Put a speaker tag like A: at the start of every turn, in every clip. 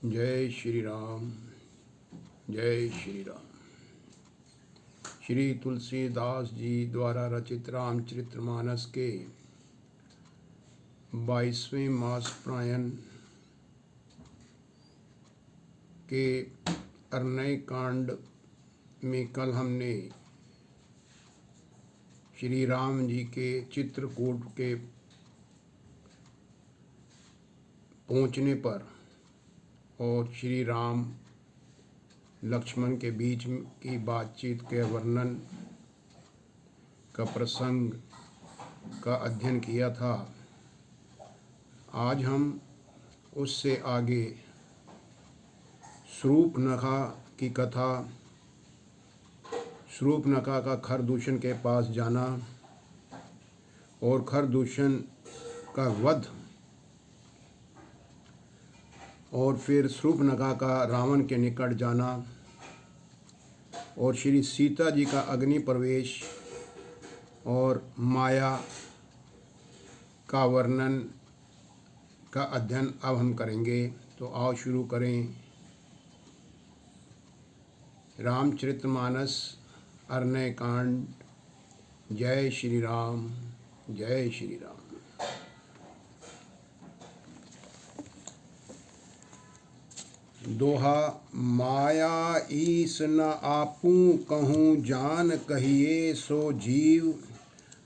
A: जय श्री राम। जय श्री राम। श्री तुलसीदास जी द्वारा रचित रामचरितमानस के 22वें मास प्रायण के अरण्य कांड में कल हमने श्री राम जी के चित्रकूट के पहुँचने पर और श्री राम लक्ष्मण के बीच की बातचीत के वर्णन का प्रसंग का अध्ययन किया था। आज हम उससे आगे शूर्पणखा की कथा, शूर्पणखा का खरदूषण के पास जाना और खरदूषण का वध और फिर शूर्पणखा का रावण के निकट जाना और श्री सीता जी का अग्नि प्रवेश और माया का वर्णन का अध्ययन अब हम करेंगे। तो आओ शुरू करें। रामचरितमानस अरण्य कांड। जय श्री राम। जय श्री राम। दोहा। माया ईस न आपू कहूँ जान कहिए सो जीव,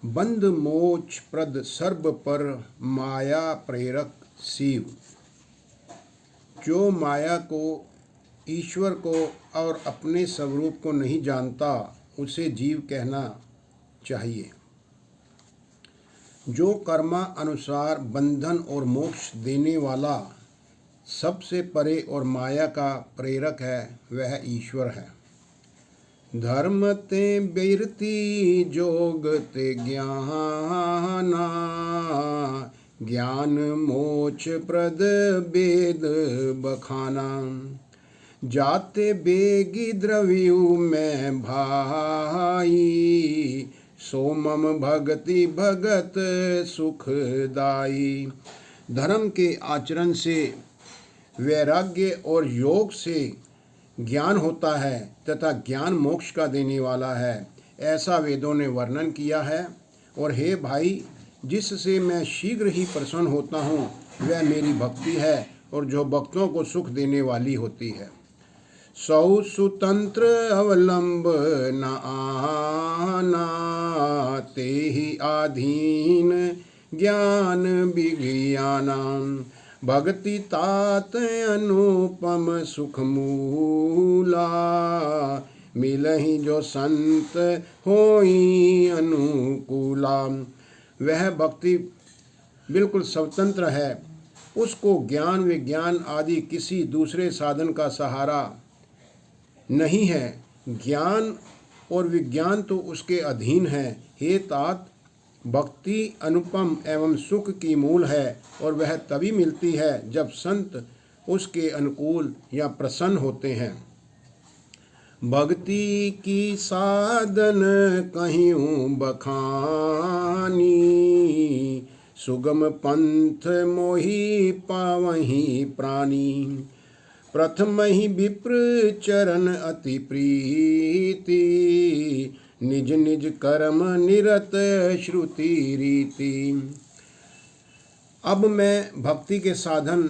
A: बंद मोक्ष प्रद सर्ब पर माया प्रेरक शिव। जो माया को, ईश्वर को और अपने स्वरूप को नहीं जानता उसे जीव कहना चाहिए। जो कर्मा अनुसार बंधन और मोक्ष देने वाला, सबसे परे और माया का प्रेरक है, वह ईश्वर है। धर्म ते बिरती जोग ते ज्ञाना, ज्ञान मोक्ष प्रद वेद बखाना। जाते बेगी द्रव्यु में भाई, सो मम भगति भगत सुखदाई। धर्म के आचरण से वैराग्य और योग से ज्ञान होता है तथा ज्ञान मोक्ष का देने वाला है, ऐसा वेदों ने वर्णन किया है। और हे भाई, जिससे मैं शीघ्र ही प्रसन्न होता हूँ वह मेरी भक्ति है और जो भक्तों को सुख देने वाली होती है। सौ सुतंत्र अवलंब न आना, ते ही आधीन ज्ञान विज्ञाना। भक्ति तात अनुपम सुख मूला, मिलहि जो संत होई अनुकूला। वह भक्ति बिल्कुल स्वतंत्र है, उसको ज्ञान विज्ञान आदि किसी दूसरे साधन का सहारा नहीं है। ज्ञान और विज्ञान तो उसके अधीन है। हे तात, भक्ति अनुपम एवं सुख की मूल है और वह तभी मिलती है जब संत उसके अनुकूल या प्रसन्न होते हैं। भक्ति की साधन कहियूं बखानी, सुगम पंथ मोहि पावहीं प्राणी। प्रथम ही विप्र चरण अति प्रीति, निज निज कर्म निरत श्रुति रीति। अब मैं भक्ति के साधन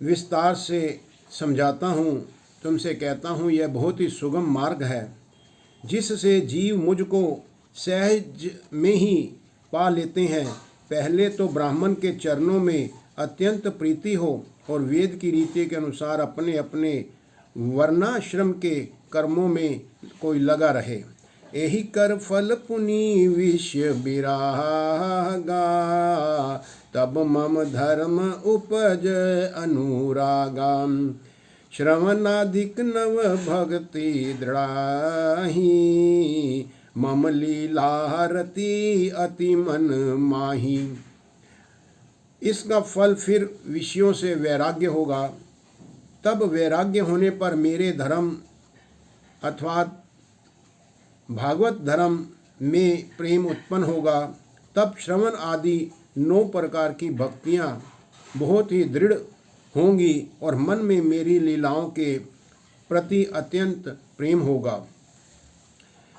A: विस्तार से समझाता हूँ, तुमसे कहता हूँ यह बहुत ही सुगम मार्ग है, जिससे जीव मुझको सहज में ही पा लेते हैं। पहले तो ब्राह्मण के चरणों में अत्यंत प्रीति हो और वेद की रीति के अनुसार अपने अपने वर्णाश्रम के कर्मों में कोई लगा रहे। यही कर फल पुनि विषय विरागा, तब मम धर्म उपज अनुरागा। श्रवणाधिक नव भक्ति दृढ़ाही, मम लीलारती अति मन माही। इसका फल फिर विषयों से वैराग्य होगा। तब वैराग्य होने पर मेरे धर्म अर्थात भागवत धर्म में प्रेम उत्पन्न होगा। तब श्रवण आदि 9 प्रकार की भक्तियाँ बहुत ही दृढ़ होंगी और मन में मेरी लीलाओं के प्रति अत्यंत प्रेम होगा।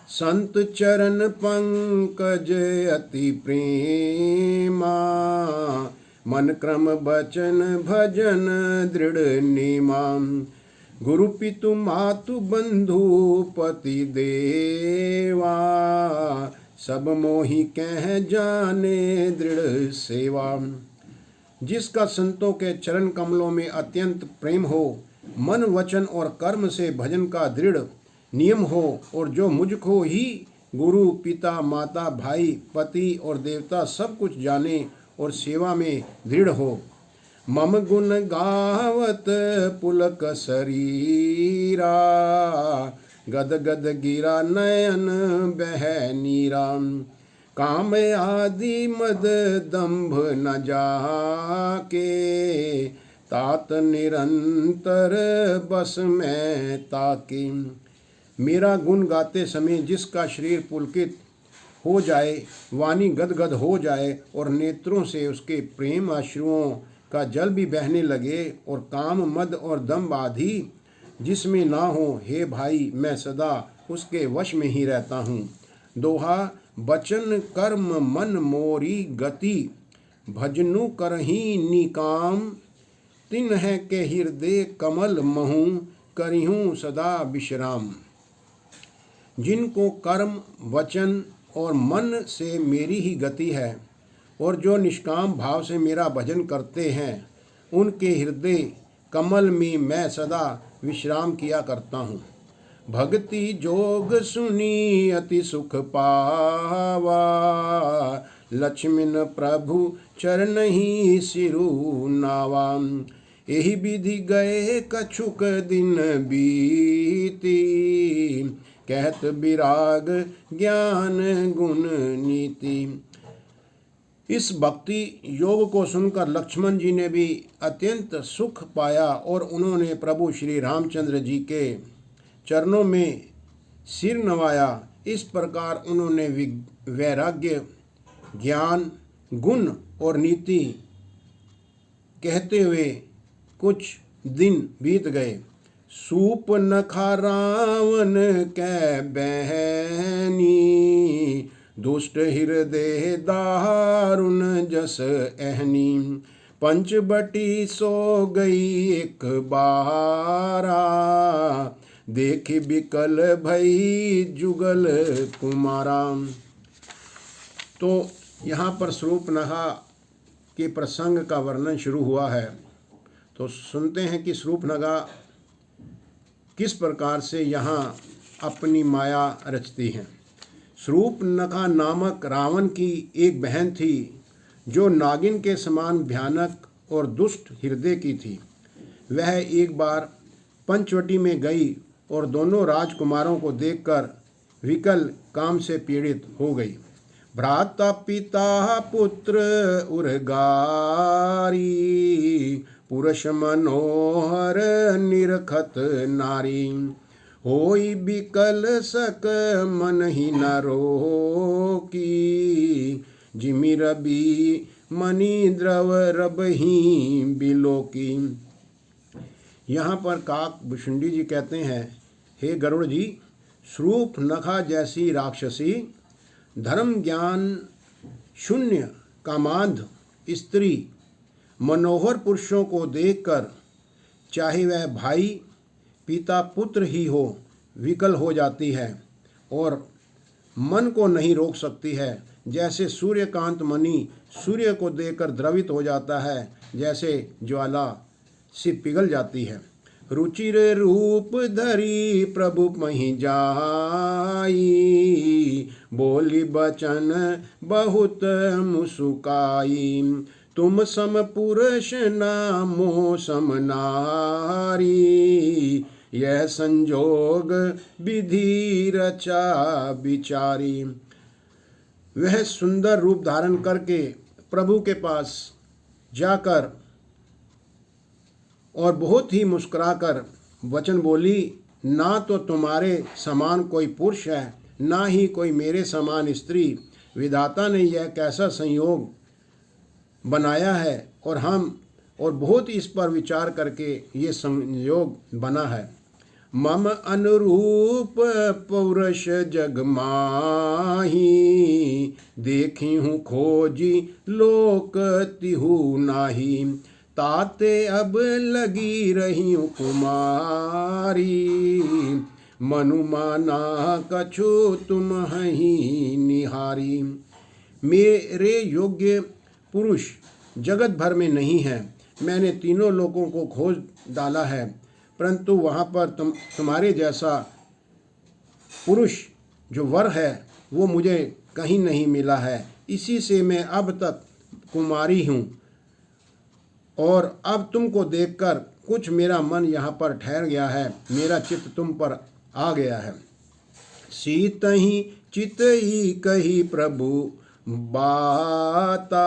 A: संत चरण पंकज अति प्रेमा, मन क्रम बचन भजन दृढ़ नेमा। गुरु पितु मातु बंधु पति देवा, सब मोहि कह जाने दृढ़ सेवा। जिसका संतों के चरण कमलों में अत्यंत प्रेम हो, मन वचन और कर्म से भजन का दृढ़ नियम हो, और जो मुझको ही गुरु पिता माता भाई पति और देवता सब कुछ जाने और सेवा में दृढ़ हो। मम गुण गावत पुलक शरीरा, गद गद गिरा नयन बह नीरा। काम आदि मद दंभ न जाके, तात निरंतर बस में ताके। मेरा गुण गाते समय जिसका शरीर पुलकित हो जाए, वाणी गदगद हो जाए और नेत्रों से उसके प्रेम अश्रुओं का जल भी बहने लगे, और काम मद और दम्भ आदि जिसमें ना हो, हे भाई मैं सदा उसके वश में ही रहता हूँ। दोहा, बचन कर्म मन मोरी गति, भजनु करही निकाम। तिन है के हृदय कमल महू, करिहूँ सदा विश्राम। जिनको कर्म वचन और मन से मेरी ही गति है, और जो निष्काम भाव से मेरा भजन करते हैं, उनके हृदय कमल में मैं सदा विश्राम किया करता हूँ। भक्ति जोग सुनी अति सुख पावा, लक्ष्मण प्रभु चरण ही सिरु नावा। यही विधि गए कछुक दिन बीती, कहत विराग ज्ञान गुण नीति। इस भक्ति योग को सुनकर लक्ष्मण जी ने भी अत्यंत सुख पाया, और उन्होंने प्रभु श्री रामचंद्र जी के चरणों में सिर नवाया। इस प्रकार उन्होंने वैराग्य ज्ञान गुण और नीति कहते हुए कुछ दिन बीत गए। सूप नखा रावण कै बहनी, दुष्ट हृदय दारुण जस एहनी। पंचबटी सो गई एक बारा, देख बिकल भई जुगल कुमारा। तो यहाँ पर शूर्पणखा के प्रसंग का वर्णन शुरू हुआ है। तो सुनते हैं कि शूर्पणखा किस प्रकार से यहाँ अपनी माया रचती हैं। शूर्पणखा नामक रावण की एक बहन थी, जो नागिन के समान भयानक और दुष्ट हृदय की थी। वह एक बार पंचवटी में गई और दोनों राजकुमारों को देखकर विकल काम से पीड़ित हो गई। भ्राता पिता पुत्र उर्गारी, पुरुष मनोहर निरखत नारी। होई बिकल सक मन ही न रोकी, जिमि रवि मणि द्रव रब ही बिलोकी। यहाँ पर काक भुषुंडी जी कहते हैं, हे गरुड़ जी, शूर्पणखा जैसी राक्षसी, धर्म ज्ञान शून्य कामांध स्त्री मनोहर पुरुषों को देखकर, चाहे वह भाई पिता पुत्र ही हो, विकल हो जाती है और मन को नहीं रोक सकती है। जैसे सूर्यकांत मणि सूर्य को देखकर द्रवित हो जाता है, जैसे ज्वाला से पिघल जाती है। रुचिर रूप धरी प्रभु मही जाई, बोली बचन बहुत मुसुकाई। तुम सम पुरुष नामो सम नारी, यह संजोग विधि रचा विचारी। वह सुंदर रूप धारण करके प्रभु के पास जाकर और बहुत ही मुस्कुराकर वचन बोली, ना तो तुम्हारे समान कोई पुरुष है, ना ही कोई मेरे समान स्त्री। विधाता ने यह कैसा संयोग बनाया है, और हम और बहुत इस पर विचार करके ये संयोग बना है। मम अनुरूप पौरुष जग माही, देखी हूँ खोजी लोक तिहु नाही। ताते अब लगी रही हूँ कुमारी, मनु माना कछु तुम ही निहारी। मेरे योग्य पुरुष जगत भर में नहीं है। मैंने तीनों लोगों को खोज डाला है, परंतु वहाँ पर तुम्हारे जैसा पुरुष जो वर है वो मुझे कहीं नहीं मिला है। इसी से मैं अब तक कुमारी हूँ और अब तुमको देखकर कुछ मेरा मन यहाँ पर ठहर गया है, मेरा चित्त तुम पर आ गया है। सीतहि चितई कही प्रभु बाता,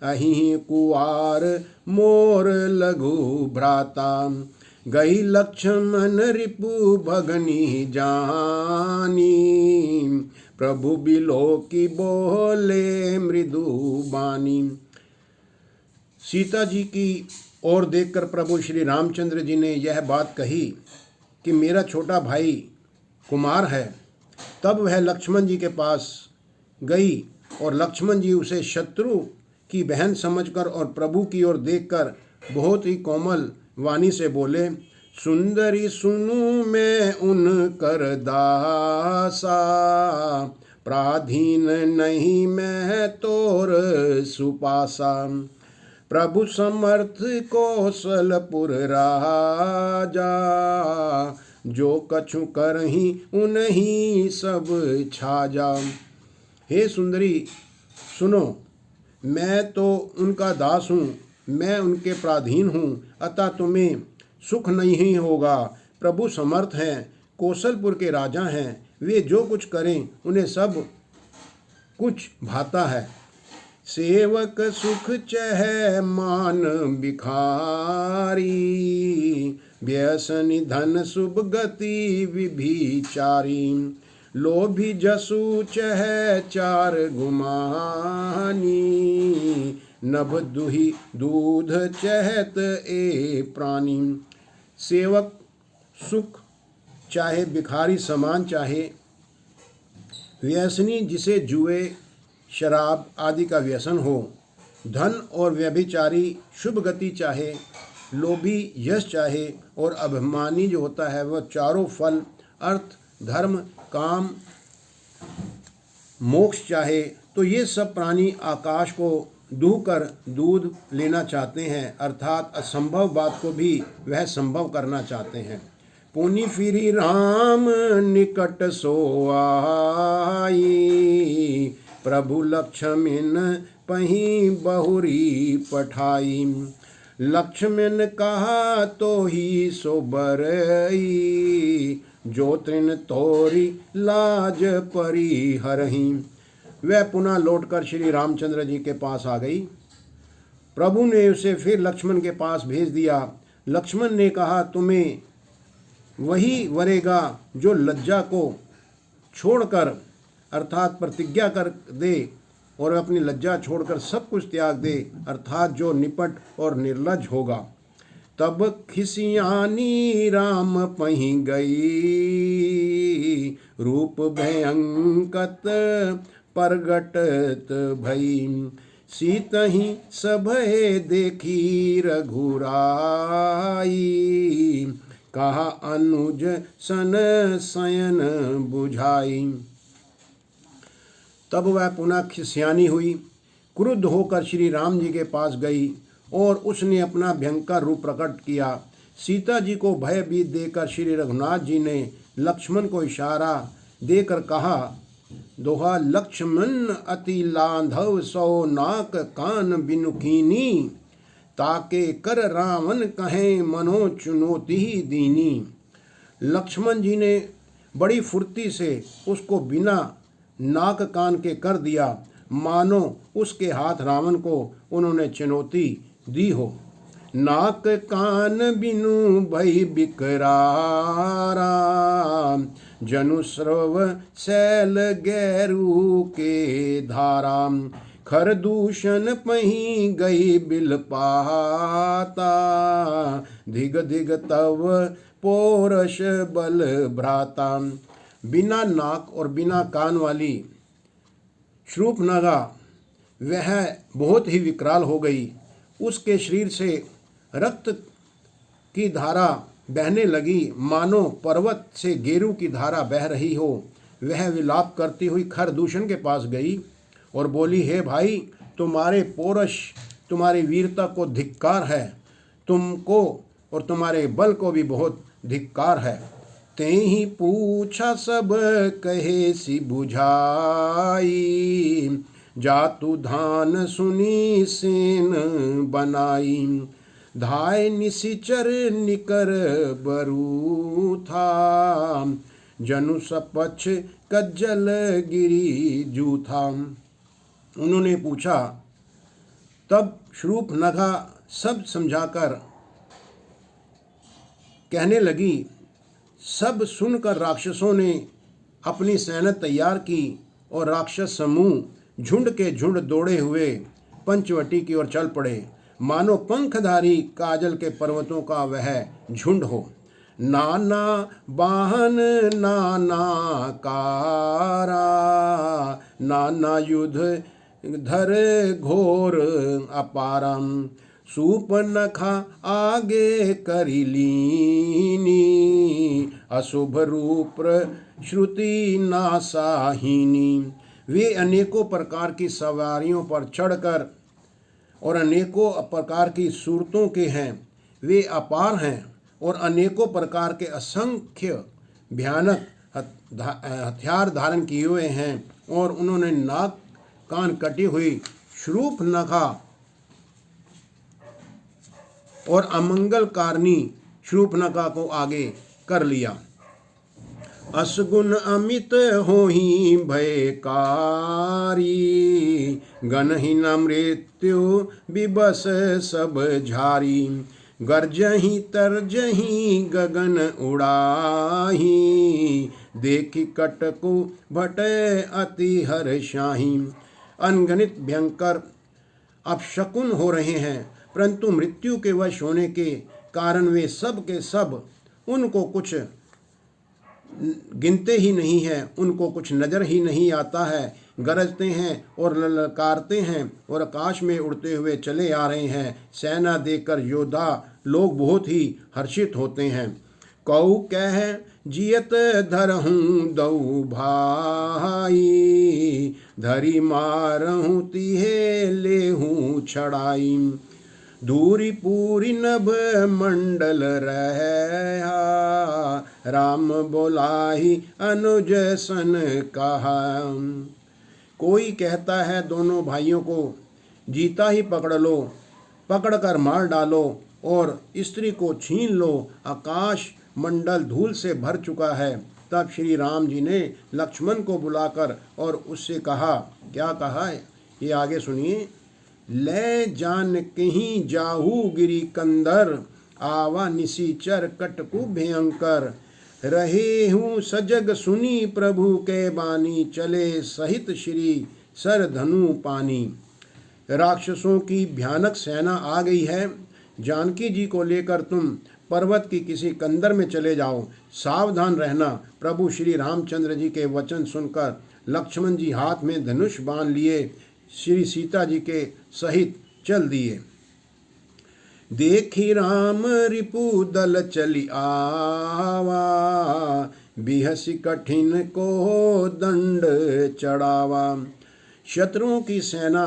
A: अहि कुआर मोर लघु भ्राता। गई लक्ष्मण रिपु भगनी जानी, प्रभु बिलो की बोले मृदु बानी। सीता जी की ओर देखकर प्रभु श्री रामचंद्र जी ने यह बात कही कि मेरा छोटा भाई कुमार है। तब वह लक्ष्मण जी के पास गई और लक्ष्मण जी उसे शत्रु की बहन समझकर और प्रभु की ओर देखकर बहुत ही कोमल वाणी से बोले, सुंदरी सुनु मैं उन कर दासा, प्राधीन नहीं मैं तोर सुपासा। प्रभु समर्थ कौशलपुर राजा, जो कछु करही उन्हीं सब छाजा। हे सुंदरी सुनो, मैं तो उनका दास हूँ, मैं उनके प्राधीन हूँ, अतः तुम्हें सुख नहीं होगा। प्रभु समर्थ हैं, कौशलपुर के राजा हैं, वे जो कुछ करें उन्हें सब कुछ भाता है। सेवक सुख चह मान बिखारी, व्यसनी धन शुभ गति विभिचारी। लोभी जसु चह चार गुमानी, नभ दुही दूध चहत ए प्राणी। सेवक सुख चाहे भिखारी समान चाहे, व्यसनी जिसे जुए शराब आदि का व्यसन हो, धन और व्यभिचारी शुभ गति चाहे, लोभी यश चाहे और अभिमानी जो होता है वह चारों फल अर्थ धर्म काम मोक्ष चाहे, तो ये सब प्राणी आकाश को दूह कर दूध लेना चाहते हैं, अर्थात असंभव बात को भी वह संभव करना चाहते हैं। पुनि फिरी राम निकट सो आई, प्रभु लक्ष्मण पही बहुरी पठाई। लक्ष्मण कहा तो ही सो बरई, जो तृण तोरी लाज परी हरही। वह पुनः लौटकर श्री रामचंद्र जी के पास आ गई। प्रभु ने उसे फिर लक्ष्मण के पास भेज दिया। लक्ष्मण ने कहा, तुम्हें वही वरेगा जो लज्जा को छोड़कर अर्थात प्रतिज्ञा कर दे और अपनी लज्जा छोड़कर सब कुछ त्याग दे, अर्थात जो निपट और निर्लज होगा। तब खिसियानी राम पही गई, रूप भयंकत परगटत भई। सीतहि सभय देखी रघुराई, कहा अनुज सन शयन बुझाई। तब वह पुनः खिसियानी हुई, क्रुद्ध होकर श्री राम जी के पास गई और उसने अपना भयंकर रूप प्रकट किया। सीता जी को भयभीत देकर श्री रघुनाथ जी ने लक्ष्मण को इशारा देकर कहा, दोहा लक्ष्मण अति लांधव सौ नाक कान बिनुकीनी, ताके कर रावण कहें मनो चुनौती दीनी। लक्ष्मण जी ने बड़ी फुर्ती से उसको बिना नाक कान के कर दिया, मानो उसके हाथ रावण को उन्होंने चुनौती दी हो। नाक कान बिनु भई बिकरारा, जनु स्रव शैल गैरु के धारा। खर दूषण पही गई बिल पाता, धिग धिग तव पोरश बल भ्राता। बिना नाक और बिना कान वाली शूर्पणखा वह बहुत ही विकराल हो गई। उसके शरीर से रक्त की धारा बहने लगी, मानो पर्वत से गेरू की धारा बह रही हो। वह विलाप करती हुई खरदूषण के पास गई और बोली, हे भाई, तुम्हारे पौरुष, तुम्हारी वीरता को धिक्कार है, तुमको और तुम्हारे बल को भी बहुत धिक्कार है। ते ही पूछा सब कहे सी बुझाई, जातु धान सुनी सेन बनाई। धाय निशिचर निकर बरू था, जनु सपक्ष कज्जल गिरी जू था। उन्होंने पूछा, तब शूर्पणखा सब समझाकर कहने लगी। सब सुनकर राक्षसों ने अपनी सेना तैयार की और राक्षस समूह झुंड के झुंड दौड़े हुए पंचवटी की ओर चल पड़े, मानो पंखधारी काजल के पर्वतों का वह झुंड हो। नाना वाहन नाना कारा, नाना युद्ध धर घोर अपारम। शूर्पणखा आगे करी लीनी, अशुभ रूप श्रुति नासाहीनी। वे अनेकों प्रकार की सवारियों पर चढ़कर और अनेकों प्रकार की सूरतों के हैं, वे अपार हैं और अनेकों प्रकार के असंख्य भयानक हथियार धारण किए हुए हैं। और उन्होंने नाक कान कटी हुई शूर्पणखा और अमंगलकारिणी शूर्पणखा को आगे कर लिया। असगुन अमित होहि भयकारी, गनहीन मृत्यु विबस सब झारी। गर्जही तरजही गगन उड़ाही, देखी कटकु भटे अति हर्षाही। अनगणित भयंकर अपशकुन हो रहे हैं, परंतु मृत्यु के वश होने के कारण वे सब के सब उनको कुछ गिनते ही नहीं हैं, उनको कुछ नज़र ही नहीं आता है। गरजते हैं और ललकारते हैं और आकाश में उड़ते हुए चले आ रहे हैं। सेना देखकर योद्धा लोग बहुत ही हर्षित होते हैं। कौ कह जियत धरहूँ दऊ भाई, धरी मारहूँ तिहे लेहूँ छड़ाई। दूरी पूरी नभ मंडल रहा, राम बोलाही अनुज सन कहा। कोई कहता है दोनों भाइयों को जीता ही पकड़ लो, पकड़कर मार डालो और स्त्री को छीन लो, आकाश मंडल धूल से भर चुका है। तब श्री राम जी ने लक्ष्मण को बुलाकर और उससे कहा, क्या कहा है ये आगे सुनिए। ले जान कहीं जाहू गिरी कंदर, आवा निशिचर कटकु भयंकर। रहे हूँ सजग सुनी प्रभु के बानी, चले सहित श्री सर धनु पानी। राक्षसों की भयानक सेना आ गई है, जानकी जी को लेकर तुम पर्वत की किसी कंदर में चले जाओ, सावधान रहना। प्रभु श्री रामचंद्र जी के वचन सुनकर लक्ष्मण जी हाथ में धनुष बांध लिए श्री सीता जी के सहित चल दिए। देखी राम रिपु दल चली आवा, बिहसी कठिन को दंड चढ़ावा। शत्रुओं की सेना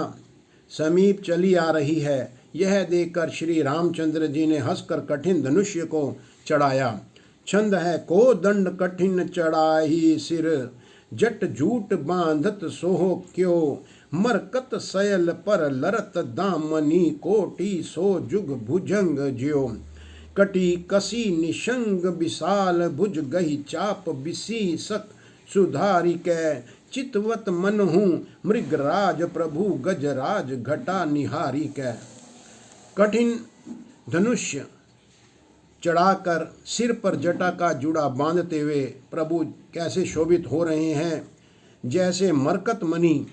A: समीप चली आ रही है, यह देखकर श्री रामचंद्र जी ने हंसकर कठिन धनुष्य को चढ़ाया। छंद है, को दंड कठिन चढ़ाई सिर, जट झूठ बांधत सोहो क्यों। मरकत सयल पर लरत दामनी, कोटि सो जुग भुजंग ज्यो। कटी कसी निशंग विशाल, भुज गही चाप बिसी सक सुधारी कै। चितवत मन हूँ मृगराज, प्रभु गजराज घटा निहारी कै। कठिन धनुष्य चढ़ाकर सिर पर जटा का जुड़ा बांधते हुए प्रभु कैसे शोभित हो रहे हैं, जैसे मरकत मणि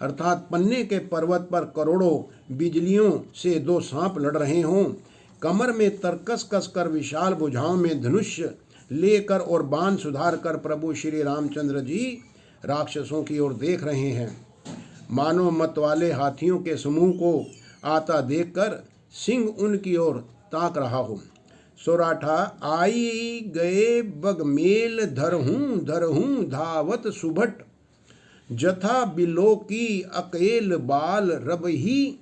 A: अर्थात पन्ने के पर्वत पर करोड़ों बिजलियों से दो सांप लड़ रहे हों, कमर में तरकस कसकर विशाल भुजाओं में धनुष लेकर और बाण सुधार कर प्रभु श्री रामचंद्र जी राक्षसों की ओर देख रहे हैं। मानव मत वाले हाथियों के समूह को आता देखकर सिंह उनकी ओर ताक रहा हो। सोराठा आई गए बगमेल धरहूं धावत सुभट, जथा बिलो की अकेल बाल रब ही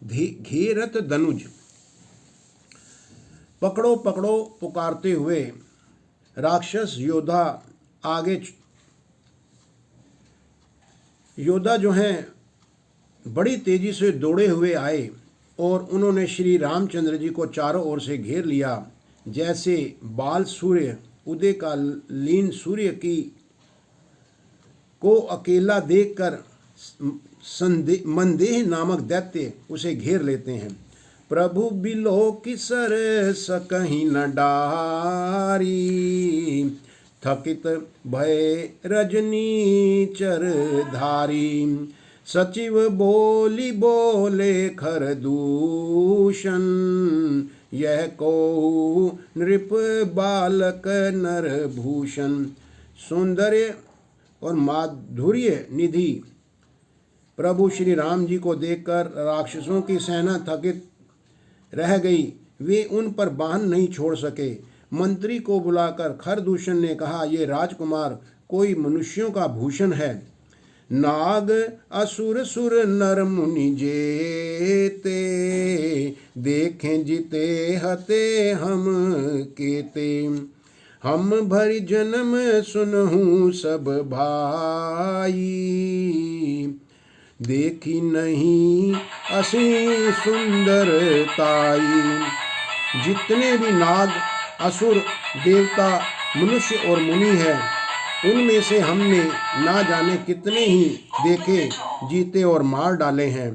A: घेरत धनुज। पकड़ो पकड़ो पुकारते हुए राक्षस योद्धा जो हैं बड़ी तेजी से दौड़े हुए आए और उन्होंने श्री रामचंद्र जी को चारों ओर से घेर लिया। जैसे बाल सूर्य उदय का लीन सूर्य को अकेला देखकर मंदेह नामक दैत्य उसे घेर लेते हैं। प्रभु बिलो की सरस कहीं न डारी, थकित भय रजनी चर धारी। सचिव बोली बोले खरदूषण, यह को नृप बालक नर भूषण। सौंदर्य और माधुर्य निधि प्रभु श्री राम जी को देखकर राक्षसों की सेना थकित रह गई। वे उन पर बाण नहीं छोड़ सके। मंत्री को बुलाकर खरदूषण ने कहा, ये राजकुमार कोई मनुष्यों का भूषण है। नाग असुर सुर नर मुनि जेते, देखें जीते हते हम केते। हम भरी जन्म सुनहूं सब भाई, देखी नहीं असी सुंदरताई। जितने भी नाग असुर देवता मनुष्य और मुनि हैं, उनमें से हमने ना जाने कितने ही देखे, जीते और मार डाले हैं।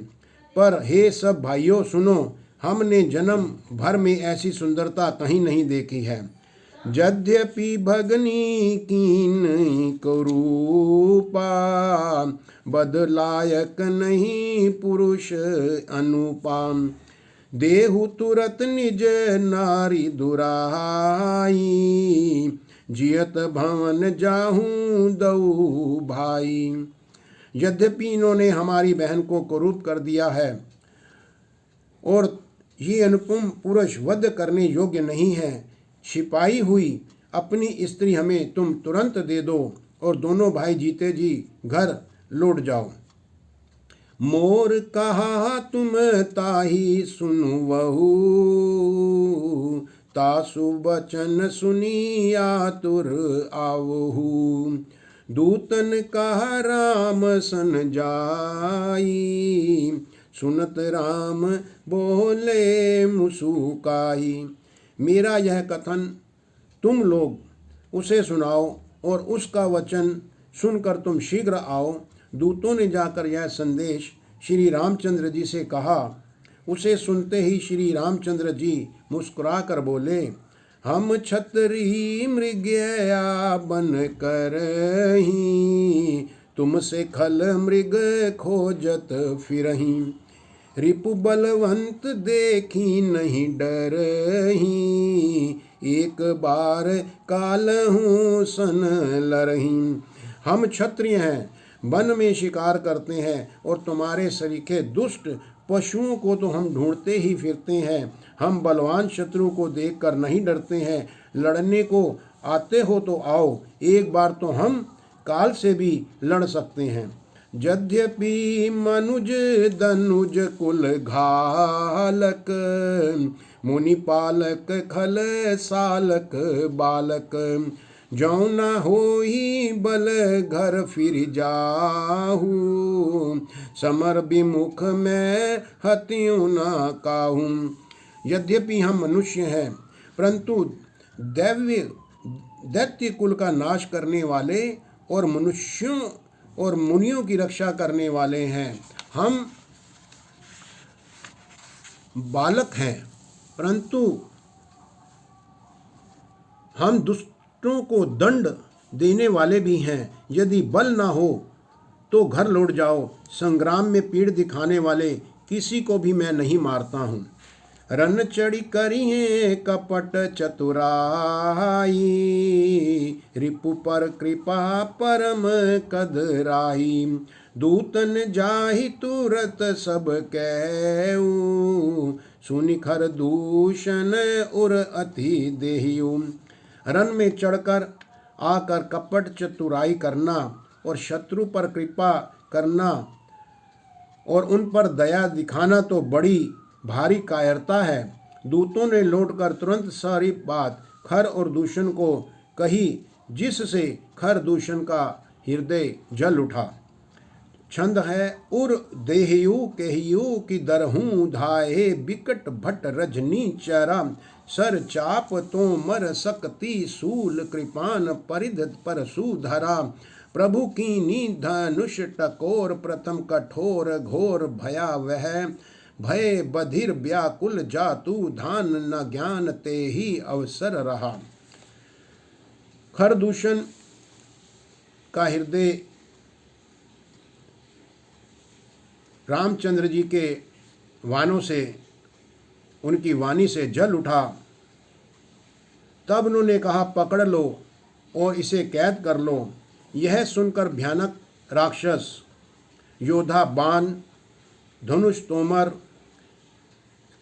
A: पर हे सब भाइयों सुनो, हमने जन्म भर में ऐसी सुंदरता कहीं नहीं देखी है। यद्यपि भगनी कीन करूपा, बदलायक नहीं पुरुष अनुपाम। देहु तुरत निज नारी दुराई, जियत भवन जाहूं दऊ भाई। यद्यपि इन्होंने हमारी बहन को कुरूप कर दिया है और ये अनुपम पुरुष वध करने योग्य नहीं है, छिपाई हुई अपनी स्त्री हमें तुम तुरंत दे दो और दोनों भाई जीते जी घर लौट जाओ। मोर कहा तुम ताही सुनवहु, तासु बचन सुनी आतुर आवहु। दूतन कहा राम सन जाई, सुनत राम बोले मुसुकाई। मेरा यह कथन तुम लोग उसे सुनाओ और उसका वचन सुनकर तुम शीघ्र आओ। दूतों ने जाकर यह संदेश श्री रामचंद्र जी से कहा। उसे सुनते ही श्री रामचंद्र जी मुस्कुरा कर बोले, हम छतरी मृगया बन कर ही, तुमसे खल मृग खोजत फिरही। रिपु बलवंत देखी नहीं डरही, एक बार काल हूँ सन लरही। हम क्षत्रिय हैं, वन में शिकार करते हैं और तुम्हारे सरीखे दुष्ट पशुओं को तो हम ढूंढते ही फिरते हैं। हम बलवान शत्रु को देखकर नहीं डरते हैं। लड़ने को आते हो तो आओ, एक बार तो हम काल से भी लड़ सकते हैं। यद्यपि मनुज दनुज कुल घालक, मुनि पालक खल सालक बालक। जौ न होई बल घर फिर जाहू, समर विमुख में हत्यूं न काहू। यद्यपि हम मनुष्य हैं, परंतु दैत्य कुल का नाश करने वाले और मनुष्यों और मुनियों की रक्षा करने वाले हैं। हम बालक हैं, परंतु हम दुष्टों को दंड देने वाले भी हैं। यदि बल ना हो तो घर लौट जाओ। संग्राम में पीड़ दिखाने वाले किसी को भी मैं नहीं मारता हूँ। रन चढ़ी करिए कपट चतुराई, रिपु पर कृपा परम कदराई। दूतन जाहि तुरत सब कहू, सुनि खर दूषण उर अति देहियु। रन में चढ़कर आकर कपट चतुराई करना और शत्रु पर कृपा करना और उन पर दया दिखाना तो बड़ी भारी कायरता है। दूतों ने लौटकर तुरंत सारी बात खर और दूषण को कही, जिससे खर दूषण का हृदय जल उठा। छंद है उर देहियु केहियु की दरहूं धाये, बिकट भट रजनी चरा। सर चाप तो मर सकती सूल, कृपान परिध परसु धरा। प्रभु कीनी धनुष टकोर, प्रथम कठोर घोर भयावह। भय बधिर व्याकुल जातु, धान न ज्ञान ते ही अवसर रहा। खरदूषण का हृदय रामचंद्र जी के वाणों से, उनकी वाणी से जल उठा। तब उन्होंने कहा, पकड़ लो और इसे कैद कर लो। यह सुनकर भयानक राक्षस योद्धा बाण, धनुष, तोमर,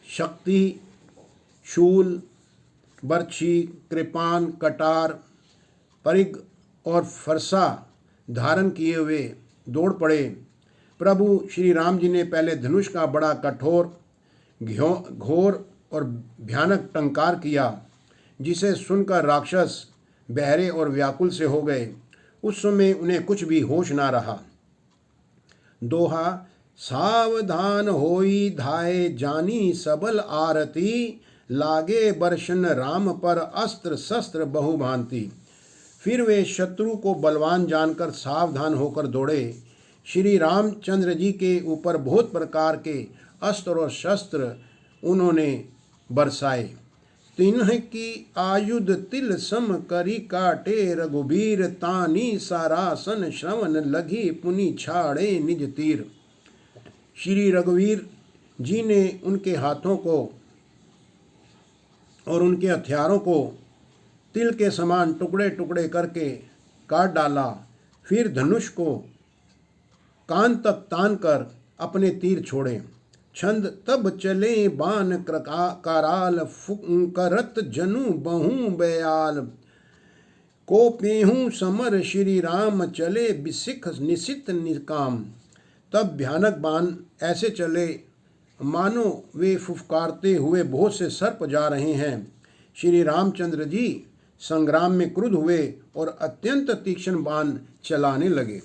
A: शक्ति, शूल, बर्छी, कृपान, कटार, परिग और फरसा धारण किए हुए दौड़ पड़े। प्रभु श्री राम जी ने पहले धनुष का बड़ा कठोर, घोर और भयानक टंकार किया, जिसे सुनकर राक्षस बहरे और व्याकुल से हो गए। उस समय उन्हें कुछ भी होश ना रहा। दोहा, सावधान होई धाये जानी सबल आरती, लागे बर्शन राम पर अस्त्र शस्त्र बहुभांति। फिर वे शत्रु को बलवान जानकर सावधान होकर दौड़े। श्री रामचंद्र जी के ऊपर बहुत प्रकार के अस्त्र और शस्त्र उन्होंने बरसाए। तिन्ह की आयुध तिल सम करी काटे, रघुबीर तानी सारासन श्रवण लगी, पुनि छाड़े निज तीर। श्री रघुवीर जी ने उनके हाथों को और उनके हथियारों को तिल के समान टुकड़े टुकड़े करके काट डाला। फिर धनुष को कान तक तान कर अपने तीर छोड़े। छंद, तब चले बान कराल, करत जनु बहु बयाल। को पेहू समर श्री राम, चले बिसिख निशित निकाम। तब भयानक बाण ऐसे चले मानो वे फुफकारते हुए बहुत से सर्प जा रहे हैं। श्री रामचंद्र जी संग्राम में क्रुद्ध हुए और अत्यंत तीक्ष्ण बाण चलाने लगे।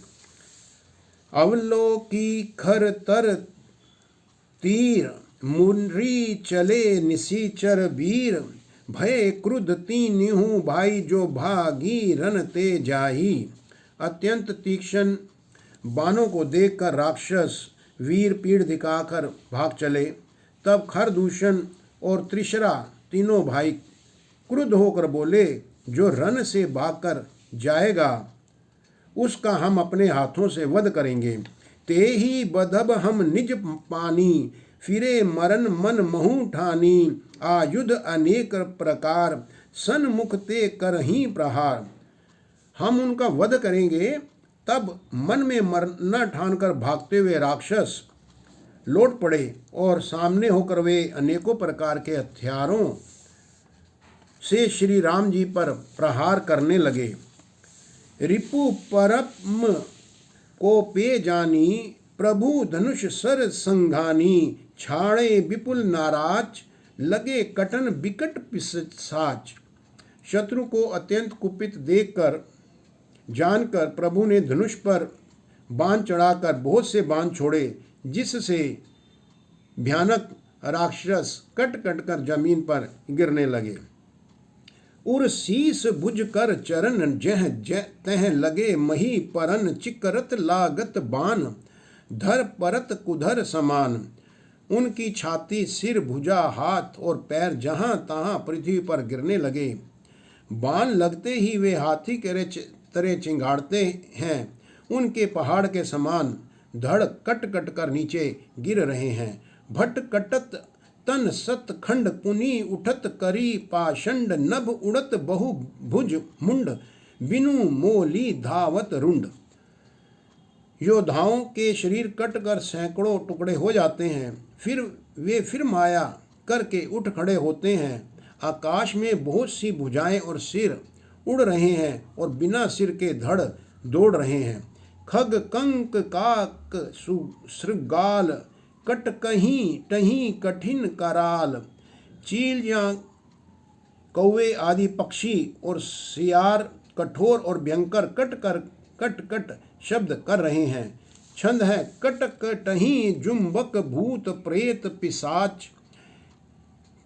A: अवलोकी खर तर तीर, मुनरी चले निशिचर वीर। भय क्रुद्ध तीन्हु भाई, जो भागी रन ते जाही। अत्यंत तीक्ष्ण बाणों को देखकर राक्षस वीर पीड़ दिखाकर भाग चले। तब खरदूषण और त्रिशरा तीनों भाई क्रुद्ध होकर बोले, जो रन से भागकर जाएगा उसका हम अपने हाथों से वध करेंगे। ते ही बधब हम निज पानी, फिरे मरन मन महु ठानी। आयुध अनेक प्रकार, सन्मुख ते करहीं प्रहार। हम उनका वध करेंगे। तब मन में मरना ठानकर भागते हुए राक्षस लौट पड़े और सामने होकर वे अनेकों प्रकार के हथियारों से श्री राम जी पर प्रहार करने लगे। रिपु परम को पे जानी, प्रभु धनुष सर संघानी। छाड़े विपुल नाराज, लगे कटन बिकट पिशाच। शत्रु को अत्यंत कुपित देखकर जानकर प्रभु ने धनुष पर बाण चढ़ाकर बहुत से बाण छोड़े, जिससे भयानक राक्षस कट कट कर जमीन पर गिरने लगे। उर शीस भुज कर चरण, जह तह लगे मही परन। चिकरत लागत बाण, धर परत कुधर समान। उनकी छाती, सिर, भुजा, हाथ और पैर जहां तहां पृथ्वी पर गिरने लगे। बाण लगते ही वे हाथी के तरह चिंगाड़ते हैं उनके पहाड़ के समान धड़ कट कट कर नीचे गिर रहे हैं। भट कटत तन सत खंड पुनी उठत करी पाषंड नभ उड़त बहु भुज मुंड बिनु मोली धावत रुंड। योद्धाओं के शरीर कट कर सैकड़ों टुकड़े हो जाते हैं, फिर वे माया करके उठ खड़े होते हैं। आकाश में बहुत सी भुजाएं और सिर उड़ रहे हैं और बिना सिर के धड़ दौड़ रहे हैं। खग कंक काक श्रृगाल कट कहीं टहीं कठिन कराल। चील या कौवे आदि पक्षी और सियार कठोर और भयंकर कट कट शब्द कर रहे हैं। छंद है कटक टहीं जुम्बक भूत प्रेत पिशाच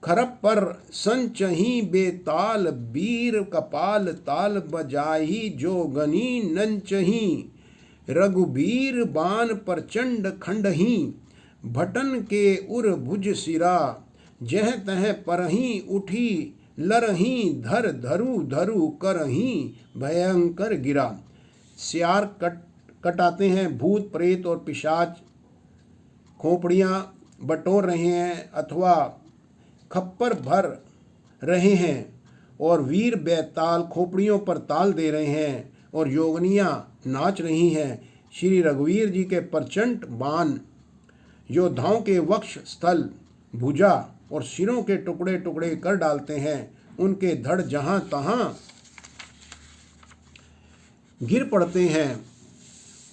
A: खरप पर संचही बेताल बीर कपाल ताल बजाही जोगनी नंचही रघुबीर बान प्रचंड खंडही भटन के उर भुज सिरा जह तह परही उठी लरही धर धरु धरु करही भयंकर गिरा। सियार कटाते हैं, भूत प्रेत और पिशाच खोपड़ियाँ बटोर रहे हैं अथवा खप्पर भर रहे हैं और वीर बेताल खोपड़ियों पर ताल दे रहे हैं और योगनियाँ नाच रही हैं। श्री रघुवीर जी के प्रचंड बाण योद्धाओं के वक्ष स्थल भुजा और सिरों के टुकड़े टुकड़े कर डालते हैं। उनके धड़ जहाँ तहाँ गिर पड़ते हैं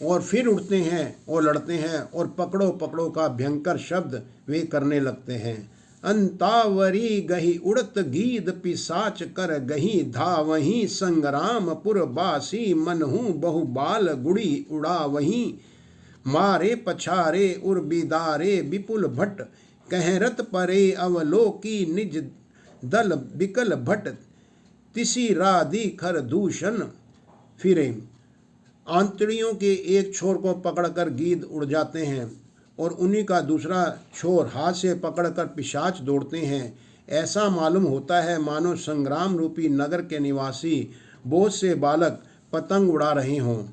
A: और फिर उठते हैं और लड़ते हैं और पकड़ो पकड़ो का भयंकर शब्द वे करने लगते हैं। अंतावरी गही उड़त गीद पिसाच कर गही धावही संग्रामपुर बासी मनहु बहुबाल गुड़ी उड़ा वही मारे पछारे उर्बिदारे विपुल भट्ट कहरत परे अवलोकी निज दल बिकल भट्ट तिसी राधि खर दूषण फिरे। आंतड़ियों के एक छोर को पकड़कर गीद उड़ जाते हैं और उन्हीं का दूसरा छोर हाथ से पकड़कर पिशाच दौड़ते हैं। ऐसा मालूम होता है मानो संग्राम रूपी नगर के निवासी बहुत से बालक पतंग उड़ा रहे हों।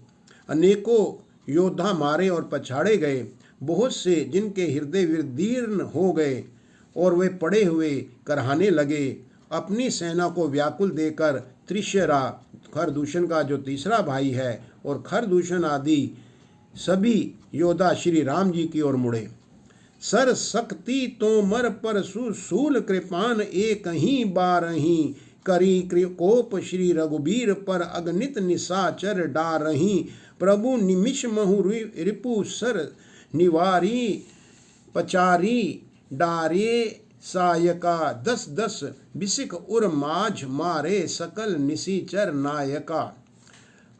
A: अनेकों योद्धा मारे और पछाड़े गए, बहुत से जिनके हृदय विदीर्ण हो गए और वे पड़े हुए करहाने लगे। अपनी सेना को व्याकुल देकर त्रिशरा खरदूषण का जो तीसरा भाई है और खरदूषण आदि सभी योद्धा श्री राम जी की ओर मुड़े। सर शक्ति तोमर पर सुसूल कृपान एक ही बारही करी कोप श्री रघुबीर पर अगणित निशाचर डारही प्रभु निमिष महु रिपु सर निवारी पचारी डारे सायका 10-10 बिसिक उर माझ मारे सकल निशीचर नायका।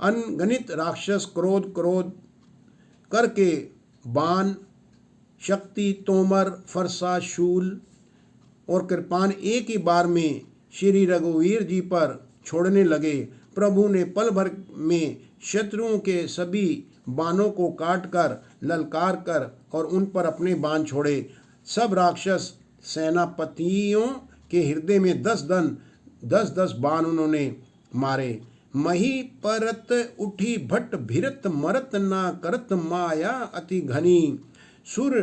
A: अनगणित राक्षस क्रोध करके बाण शक्ति तोमर फरसा शूल और कृपान एक ही बार में श्री रघुवीर जी पर छोड़ने लगे। प्रभु ने पल भर में शत्रुओं के सभी बाणों को काट कर ललकार कर और उन पर अपने बाण छोड़े। सब राक्षस सेनापतियों के हृदय में 10-10 बाण उन्होंने मारे। मही परत उठी भट्ट भिरत मरत ना करत माया अति घनी सुर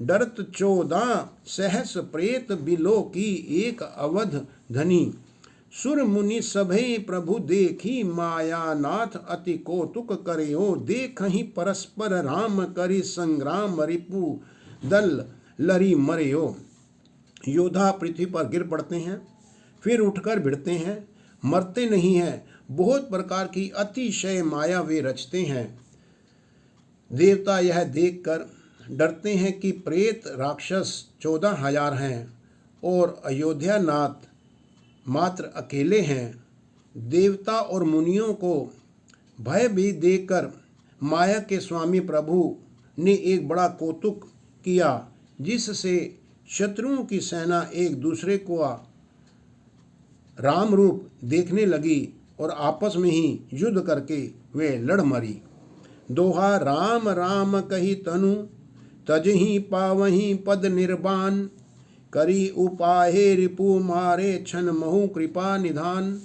A: डरत 14 सहस प्रेत बिलो की एक अवध धनी सुर मुनि सभे प्रभु देखी माया नाथ अति कौतुक करियो देखहि परस्पर राम करि संग्राम रिपु दल लरी मरियो। योद्धा पृथ्वी पर गिर पड़ते हैं, फिर उठकर भिड़ते हैं, मरते नहीं हैं। बहुत प्रकार की अतिशय माया वे रचते हैं। देवता यह देखकर डरते हैं कि प्रेत राक्षस 14,000 हैं और अयोध्या नाथ मात्र अकेले हैं। देवता और मुनियों को भय भी देकर माया के स्वामी प्रभु ने एक बड़ा कौतुक किया, जिससे शत्रुओं की सेना एक दूसरे को राम रूप देखने लगी और आपस में ही युद्ध करके वे लड़ मरी। दोहा राम राम कही तनु तजही पावही पद निर्वाण करी उपाहे रिपु मारे छन महु कृपा निधान।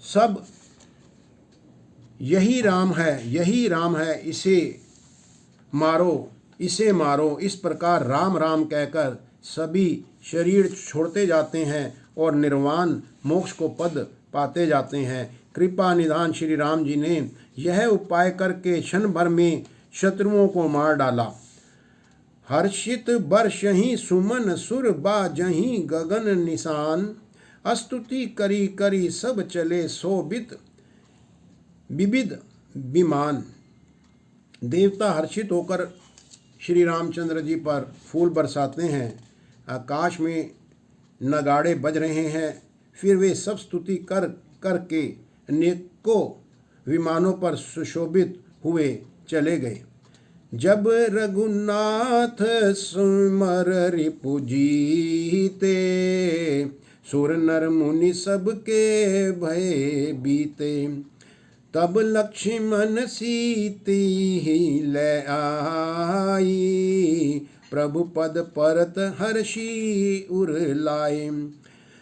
A: सब यही राम है, यही राम है, इसे मारो। इस प्रकार राम राम कहकर सभी शरीर छोड़ते जाते हैं और निर्वाण मोक्ष को पद पाते जाते हैं। कृपा निधान श्री राम जी ने यह उपाय करके क्षण भर में शत्रुओं को मार डाला। हर्षित बरसहि सुमन सुर बाजहि गगन निशान, स्तुति करी करी सब चले शोभित विविध विमान। देवता हर्षित होकर श्री रामचंद्र जी पर फूल बरसाते हैं। आकाश में नगाड़े बज रहे हैं। फिर वे सब स्तुति करके अनेकों विमानों पर सुशोभित हुए चले गए। जब रघुनाथ सुमर रिपु जीते, सुर नर मुनि सबके भय बीते। तब लक्ष्मण सीती ले आई, प्रभु पद परत हर्षि उर लाए।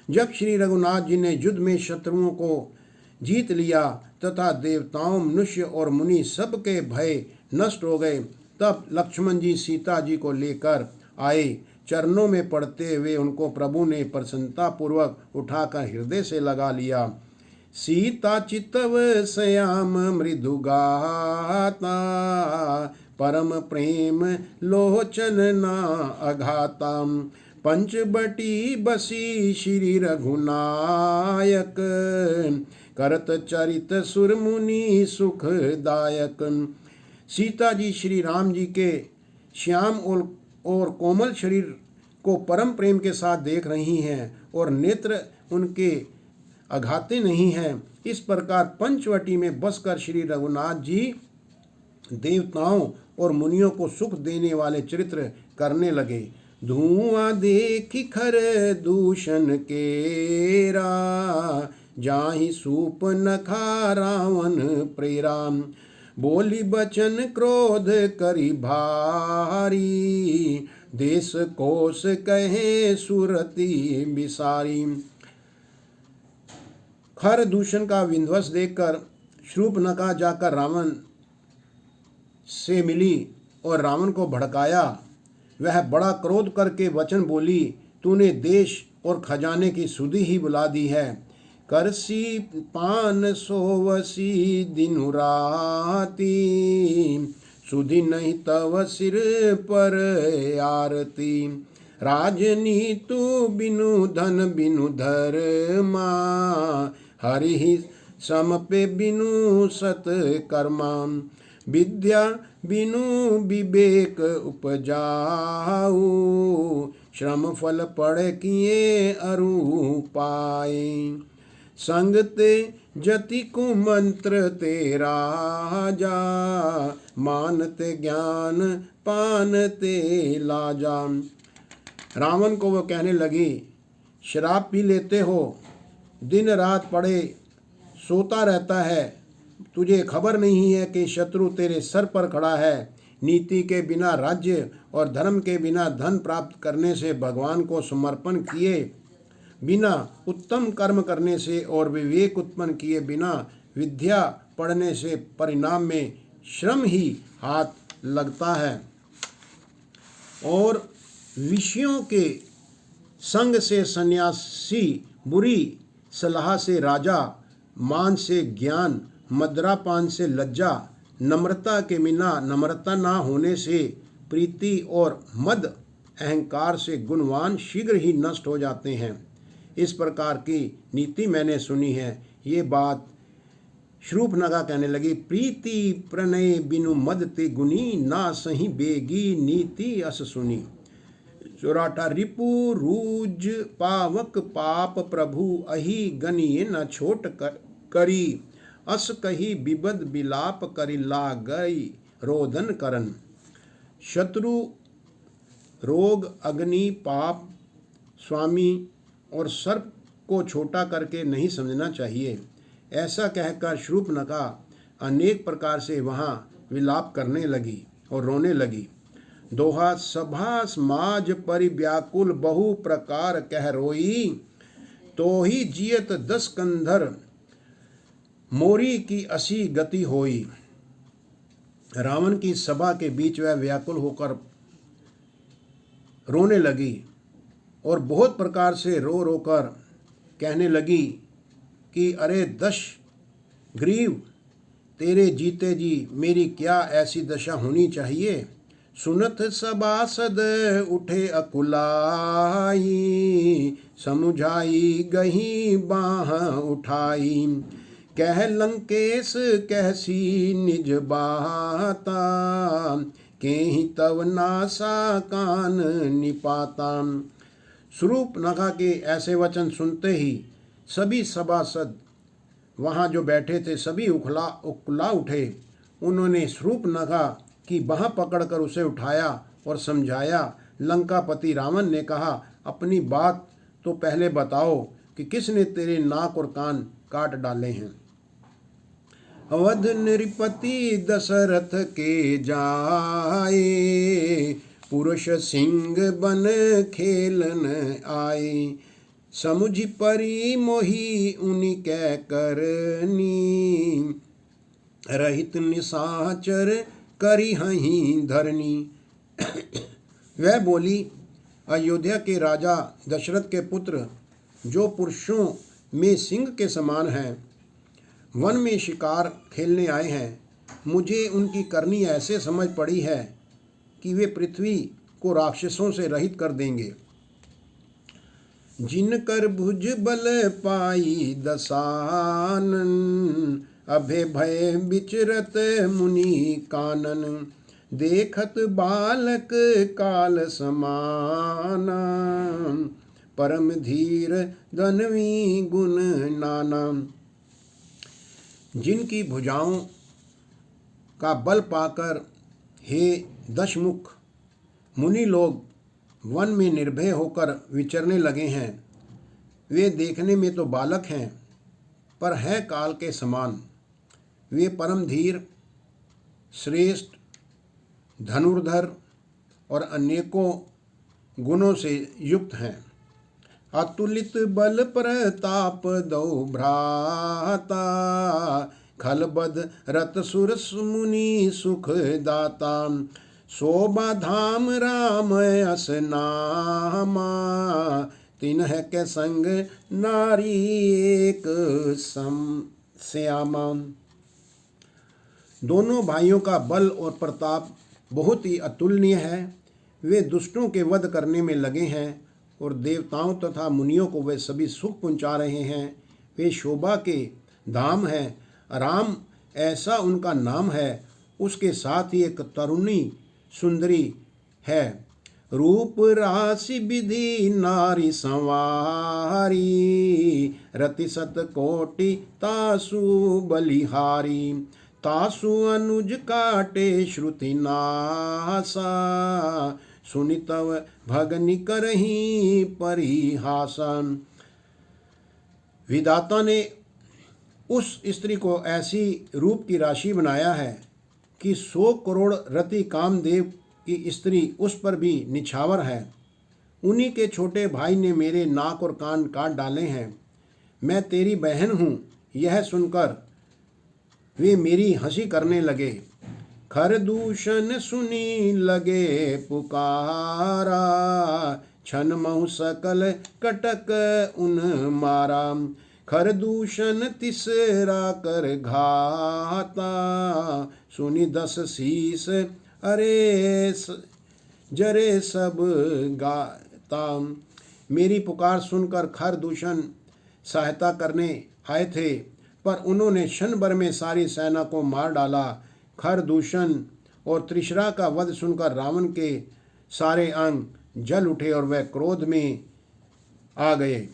A: जब श्री रघुनाथ जी ने युद्ध में शत्रुओं को जीत लिया तथा देवताओं, मनुष्य और मुनि सबके भय नष्ट हो गए, तब लक्ष्मण जी सीता जी को लेकर आए। चरणों में पड़ते हुए उनको प्रभु ने प्रसन्नता पूर्वक उठाकर हृदय से लगा लिया। सीता चितव श्याम मृदु गाता, परम प्रेम लोचन ना अघाता। पंचबटी बसी श्री रघुनायक, करत चरित सुर मुनि सुखदायक। सीता जी श्री राम जी के श्याम और कोमल शरीर को परम प्रेम के साथ देख रही हैं और नेत्र उनके अघाते नहीं हैं। इस प्रकार पंचवटी में बसकर श्री रघुनाथ जी देवताओं और मुनियों को सुख देने वाले चरित्र करने लगे। धुआं देखी खर दूषण केरा, जाहि सूप नखा रावण प्रेरा। बोली बचन क्रोध करी भारी, देश कोश कहे सुरती बिसारी। खर दूषण का विध्वंस देखकर शूर्पणखा जाकर रावण से मिली और रावण को भड़काया। वह बड़ा क्रोध करके वचन बोली, तूने देश और खजाने की सुधि ही बुला दी है। करसी पान सोवसी दिनु राती, सुधि नहीं तव सिर पर आरती। राजनीतु बिनु धन बिनु धर्मा, हरि सम पे बिनु सत कर्मा। विद्या बिनु विवेक उपजाऊ, श्रम फल पढ़ किए अरु पाए। संग ते जति को मंत्र ते राजा, मानते ज्ञान पान ते लाजा। रावण को वो कहने लगी, शराब पी लेते हो, दिन रात पड़े सोता रहता है, तुझे खबर नहीं है कि शत्रु तेरे सर पर खड़ा है। नीति के बिना राज्य और धर्म के बिना धन प्राप्त करने से, भगवान को समर्पण किए बिना उत्तम कर्म करने से और विवेक उत्पन्न किए बिना विद्या पढ़ने से परिणाम में श्रम ही हाथ लगता है। और विषयों के संग से सन्यासी, बुरी सलाह से राजा, मान से ज्ञान, मदिरापान से लज्जा, नम्रता के बिना नम्रता ना होने से प्रीति और मद, अहंकार से गुणवान शीघ्र ही नष्ट हो जाते हैं। इस प्रकार की नीति मैंने सुनी है। ये बात शूर्पणखा कहने लगी, प्रीति प्रणय बिनु मद ते गुनी, ना सही बेगी नीति अस सुनी। चौराठा रिपु रूज पावक पाप प्रभु, अहि गनिए न छोट करी। अस कही विबद बिलाप करी, ला गई रोदन करन। शत्रु, रोग, अग्नि, पाप, स्वामी और सर्प को छोटा करके नहीं समझना चाहिए। ऐसा कहकर शूर्पणखा अनेक प्रकार से वहाँ विलाप करने लगी और रोने लगी। दोहा सभा समाज परिव्याकुल, बहु प्रकार कह रोई। तो ही जियत 10 कंधर मोरी की असी गति होई। रावण की सभा के बीच वह व्याकुल होकर रोने लगी और बहुत प्रकार से रो रो कर कहने लगी कि अरे दश ग्रीव, तेरे जीते जी मेरी क्या ऐसी दशा होनी चाहिए। सुनत सभासद उठे अकुलाई, समुझाई गही बाह उठाई। कह लंकेश कहसी निज बाता, केहि तव नासा कान निपाता। शूर्पणखा के ऐसे वचन सुनते ही सभी सभासद वहाँ जो बैठे थे सभी उकला उठे। उन्होंने शूर्पणखा की बाह पकड़कर उसे उठाया और समझाया। लंकापति रावण ने कहा, अपनी बात तो पहले बताओ कि किसने तेरे नाक और कान काट डाले हैं। अवध नृपति दशरथ के जाए, पुरुष सिंह बन खेलन आए। समुझ परी मोही उनि कै करनी, रहित निशाचर करी हहीं धरनी। वह बोली, अयोध्या के राजा दशरथ के पुत्र जो पुरुषों में सिंह के समान हैं, वन में शिकार खेलने आए हैं। मुझे उनकी करनी ऐसे समझ पड़ी है कि वे पृथ्वी को राक्षसों से रहित कर देंगे। जिनकर भुज बल पाई दसानन, अभय भय विचरत मुनि कानन। देखत बालक काल समाना, परम धीर धनवी गुण नाना। जिनकी भुजाओं का बल पाकर हे दशमुख मुनि लोग वन में निर्भय होकर विचरने लगे हैं, वे देखने में तो बालक हैं पर हैं काल के समान। वे परम धीर, श्रेष्ठ, धनुर्धर और अनेकों गुणों से युक्त हैं। अतुलित बल प्रताप दो भ्राता, खलबद रत सुर मुनि सुख दाता। शोभा धाम राम अस नामा, तिन्ह के संग नारी एक सम श्यामा। दोनों भाइयों का बल और प्रताप बहुत ही अतुलनीय है। वे दुष्टों के वध करने में लगे हैं और देवताओं तथा मुनियों को वे सभी सुख पहुंचा रहे हैं। वे शोभा के धाम हैं। राम ऐसा उनका नाम है। उसके साथ ही एक तरुणी सुंदरी है। रूप राशि विधि नारी संवारी, रति सत कोटि तासु बलिहारी। तासु अनुज काटे श्रुति नासा, सुनि तव भगनि करही परिहासन। विधाता ने उस स्त्री को ऐसी रूप की राशि बनाया है कि 100 करोड़ रति कामदेव की स्त्री उस पर भी निछावर है। उन्हीं के छोटे भाई ने मेरे नाक और कान काट डाले हैं। मैं तेरी बहन हूँ। यह सुनकर वे मेरी हंसी करने लगे। खरदूषण सुनी लगे पुकारा, छन महु सकल कटक उन मारा। खरदूषण तिसरा कर घाता, सुनी 10 शीस अरे जरे सब गाता। मेरी पुकार सुनकर खरदूषण सहायता करने आए थे, पर उन्होंने क्षण भर में सारी सेना को मार डाला। खरदूषण और त्रिशरा का वध सुनकर रावण के सारे अंग जल उठे और वह क्रोध में आ गए।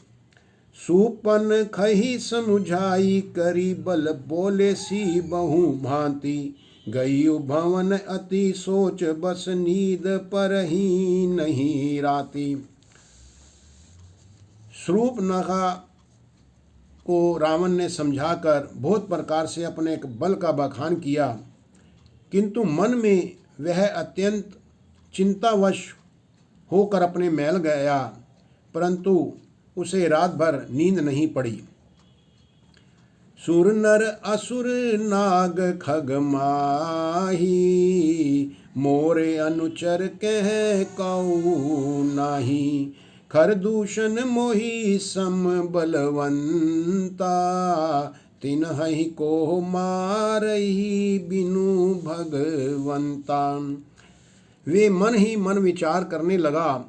A: सुपन खही समुझाई करी बल, बोले सी बहु भांति। गई भवन अति सोच, बस नींद पर ही नहीं राती। शूर्पणखा को रावण ने समझाकर बहुत प्रकार से अपने एक बल का बखान किया, किंतु मन में वह अत्यंत चिंतावश होकर अपने महल गया, परंतु उसे रात भर नींद नहीं पड़ी। सुर नर असुर नाग खग माही, मोरे अनुचर कह कऊ नाही। खरदूषण मोहि सम बलवंता, तिन्हि को मारहि बिनु भगवंता। वे मन ही मन विचार करने लगा,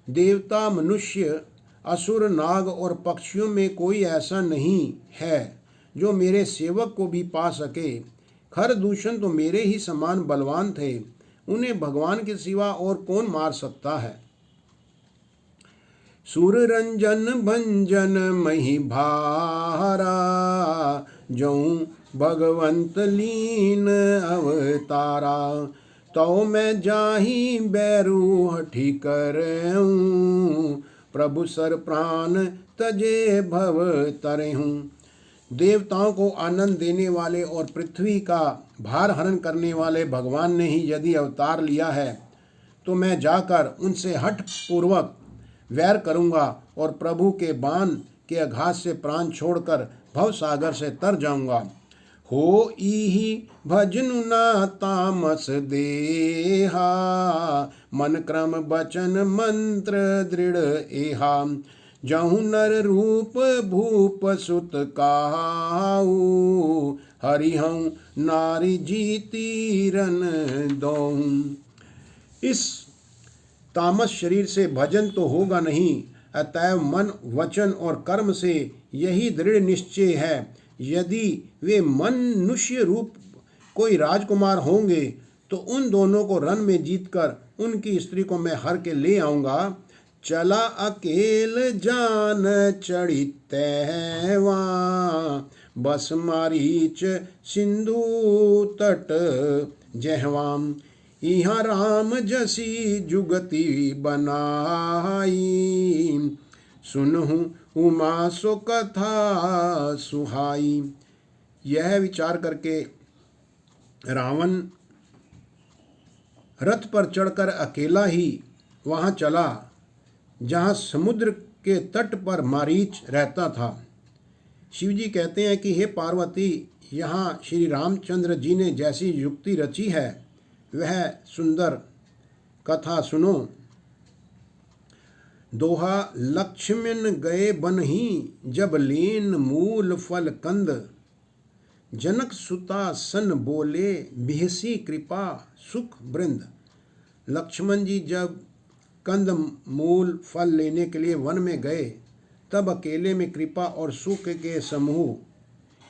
A: देवता, मनुष्य, असुर, नाग और पक्षियों में कोई ऐसा नहीं है जो मेरे सेवक को भी पा सके। खरदूषण तो मेरे ही समान बलवान थे, उन्हें भगवान के सिवा और कौन मार सकता है। सुर रंजन भंजन मही भारा, जऊँ भगवंत लीन अवतारा। तो मैं जाही बैरू हठी करऊँ, प्रभु सर प्राण तजे भव तरहूँ। देवताओं को आनंद देने वाले और पृथ्वी का भार हरण करने वाले भगवान ने ही यदि अवतार लिया है, तो मैं जाकर उनसे हठ पूर्वक वैर करूंगा और प्रभु के बाण के आघात से प्राण छोड़कर भव सागर से तर जाऊंगा। हो इहि भजनु ना तामस देहा, मन क्रम बचन मंत्र दृढ़ एहा। जहु नर रूप भूप सुत काहू, हरिहं नारी जीती रन दौं। इस तामस शरीर से भजन तो होगा नहीं, अतएव मन, वचन और कर्म से यही दृढ़ निश्चय है, यदि वे मनुष्य रूप कोई राजकुमार होंगे तो उन दोनों को रन में जीतकर उनकी स्त्री को मैं हर के ले आऊंगा। चला अकेल जान चढ़ी तैवा, बस मारीच सिंधु तट जहवाम। इहाँ राम जसी जुगति बनाई, सुनहु उमा सो कथा सुहाई। यह विचार करके रावण रथ पर चढ़कर अकेला ही वहाँ चला जहाँ समुद्र के तट पर मारीच रहता था। शिवजी कहते हैं कि हे पार्वती, यहाँ श्री रामचंद्र जी ने जैसी युक्ति रची है वह सुंदर कथा सुनो। दोहा लक्ष्मण गए बन ही, जब लेन मूल फल कंद। जनक सुता सन बोले, बिहसी कृपा सुख बृंद। लक्ष्मण जी जब कंद मूल फल लेने के लिए वन में गए, तब अकेले में कृपा और सुख के समूह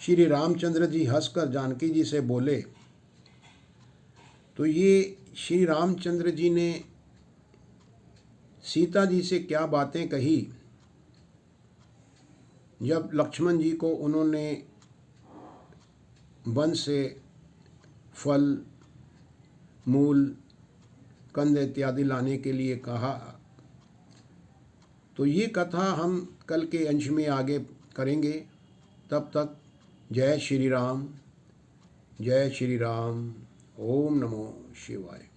A: श्री रामचंद्र जी हंसकर जानकी जी से बोले। तो ये श्री रामचंद्र जी ने सीता जी से क्या बातें कही। जब लक्ष्मण जी को उन्होंने वन से फल, मूल, कंद इत्यादि लाने के लिए कहा, तो ये कथा हम कल के अंश में आगे करेंगे। तब तक जय श्री राम, जय श्री राम। ओम नमो शिवाय।